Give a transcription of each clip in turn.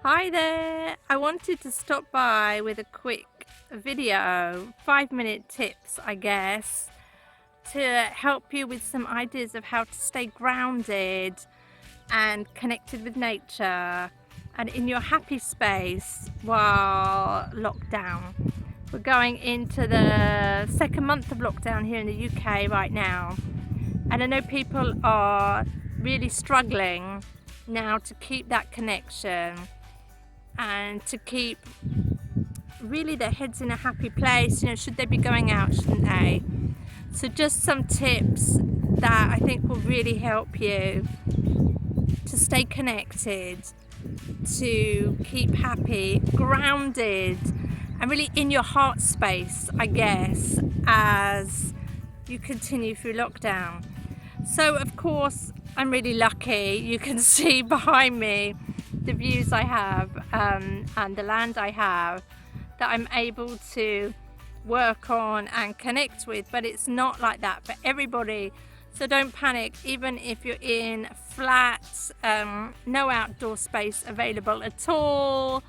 Hi there! I wanted to stop by with a quick video, 5-minute tips I guess, to help you with some ideas of how to stay grounded and connected with nature and in your happy space while lockdown. We're going into the second month of lockdown here in the UK right now, and I know people are really struggling now to keep that connection and to keep really their heads in a happy place. Should they be going out, shouldn't they? So just some tips that I think will really help you to stay connected, to keep happy, grounded, and really in your heart space, I guess, as you continue through lockdown. So of course I'm really lucky. You can see behind me the views I have and the land I have that I'm able to work on and connect with, but it's not like that for everybody. So don't panic, even if you're in flats, no outdoor space available at all.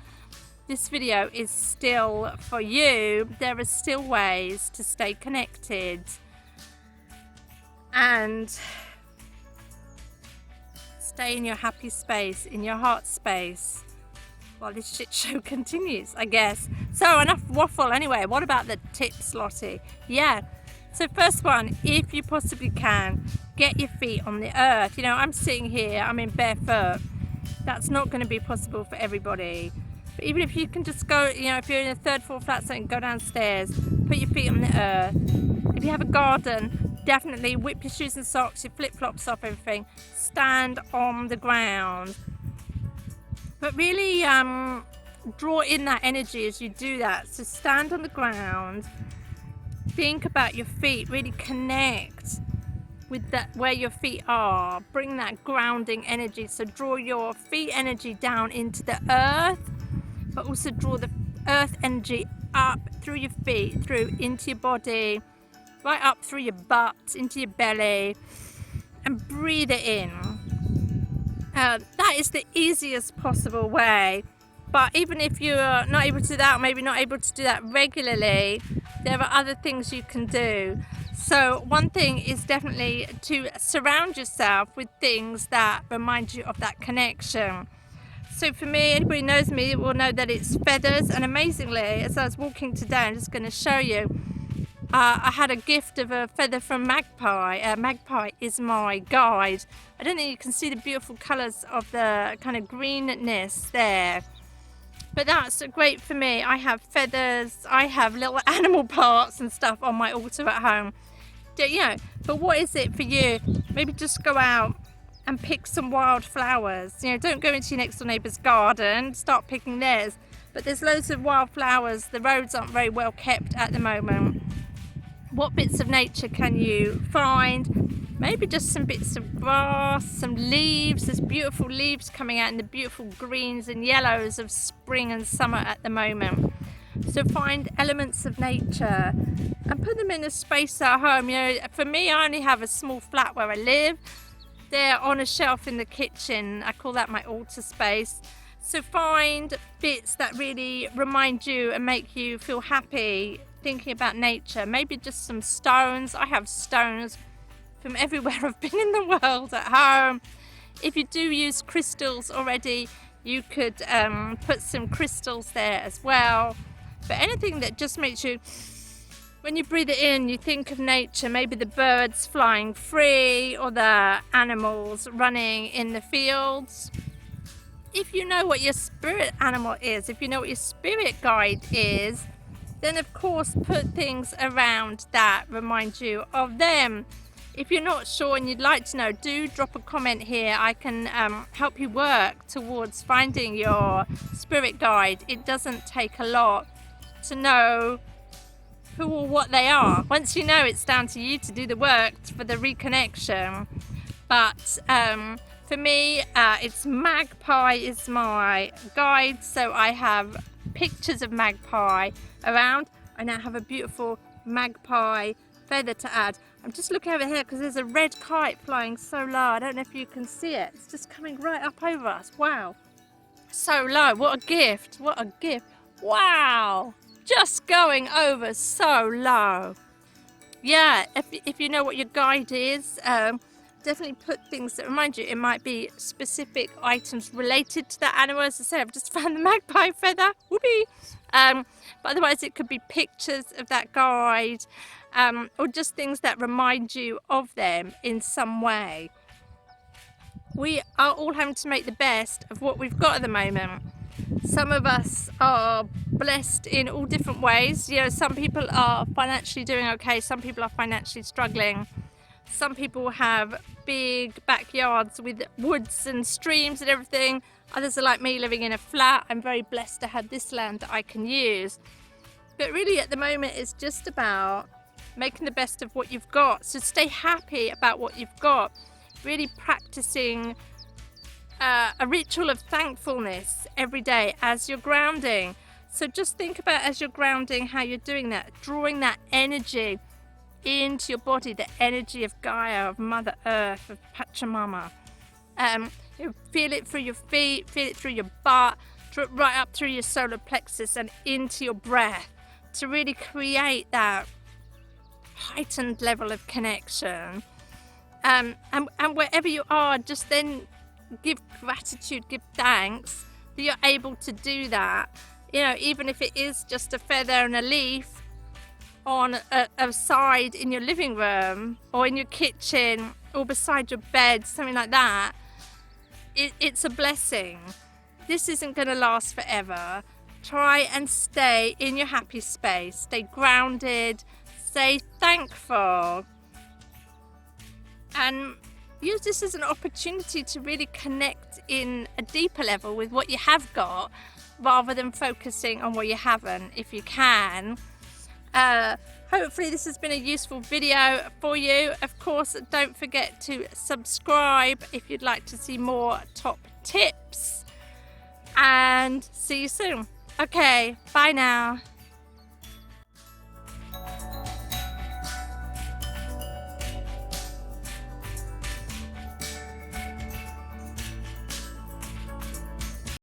This video is still for you. There are still ways to stay connected and stay in your happy space, in your heart space, while this shit show continues, I guess. So enough waffle anyway. What about the tips, Lottie? Yeah. So first one, if you possibly can, get your feet on the earth. I'm sitting here, I'm in barefoot. That's not going to be possible for everybody. But even if you can just go, if you're in a third floor flat, something, go downstairs, put your feet on the earth. If you have a garden, definitely whip your shoes and socks, your flip-flops off, everything. Stand on the ground. But really draw in that energy as you do that. So stand on the ground, think about your feet, really connect with that where your feet are. Bring that grounding energy. So draw your feet energy down into the earth, but also draw the earth energy up through your feet, through into your body, right up through your butt, into your belly, and breathe it in. That is the easiest possible way, but even if you're not able to do that, or maybe not able to do that regularly, there are other things you can do. So one thing is definitely to surround yourself with things that remind you of that connection. So for me, anybody who knows me will know that it's feathers, and amazingly, as I was walking today, I'm just going to show you, I had a gift of a feather from Magpie. Magpie is my guide. I don't think you can see the beautiful colours of the kind of greenness there, but that's great for me. I have feathers, I have little animal parts and stuff on my altar at home. But what is it for you? Maybe just go out and pick some wild flowers. Don't go into your next door neighbour's garden, start picking theirs. But there's loads of wild flowers. The roads aren't very well kept at the moment. What bits of nature can you find? Maybe just some bits of grass, some leaves. There's beautiful leaves coming out in the beautiful greens and yellows of spring and summer at the moment. So find elements of nature and put them in a space at home. For me, I only have a small flat where I live. They're on a shelf in the kitchen. I call that my altar space. So find bits that really remind you and make you feel happy thinking about nature. Maybe just some stones. I have stones from everywhere I've been in the world at home. If you do use crystals already, you could put some crystals there as well. But anything that just makes you, when you breathe it in, you think of nature, maybe the birds flying free or the animals running in the fields. If you know what your spirit animal is, if you know what your spirit guide is, then of course put things around that remind you of them. If you're not sure and you'd like to know, do drop a comment here. I can help you work towards finding your spirit guide. It doesn't take a lot to know who or what they are. Once you know, it's down to you to do the work for the reconnection. But for me, it's Magpie is my guide. So I have pictures of magpie around. I now have a beautiful magpie feather to add. I'm just looking over here because there's a red kite flying so low. I don't know if you can see it. It's just coming right up over us. Wow. So low. What a gift. What a gift. Wow. Just going over so low. Yeah, if you know what your guide is, definitely put things that remind you. It might be specific items related to that animal. As I say, I've just found the magpie feather. Whoopee! But otherwise, it could be pictures of that guide, or just things that remind you of them in some way. We are all having to make the best of what we've got at the moment. Some of us are blessed in all different ways. You know, some people are financially doing okay, some people are financially struggling. Some people have big backyards with woods and streams and everything. Others are like me, living in a flat. I'm very blessed to have this land that I can use. But really at the moment it's just about making the best of what you've got. So stay happy about what you've got. Really practicing a ritual of thankfulness every day as you're grounding. So just think about, as you're grounding, how you're doing that, drawing that energy into your body, the energy of Gaia, of Mother Earth, of Pachamama. You feel it through your feet, feel it through your butt, right up through your solar plexus and into your breath, to really create that heightened level of connection. And wherever you are, just then give gratitude, give thanks that you're able to do that. You know, even if it is just a feather and a leaf on a side in your living room or in your kitchen or beside your bed, something like that, it's a blessing. This isn't going to last forever. Try and stay in your happy space, stay grounded, stay thankful, and use this as an opportunity to really connect in a deeper level with what you have got, rather than focusing on what you haven't, if you can. Hopefully this has been a useful video for you. Of course, don't forget to subscribe if you'd like to see more top tips, and see you soon. Okay, bye now.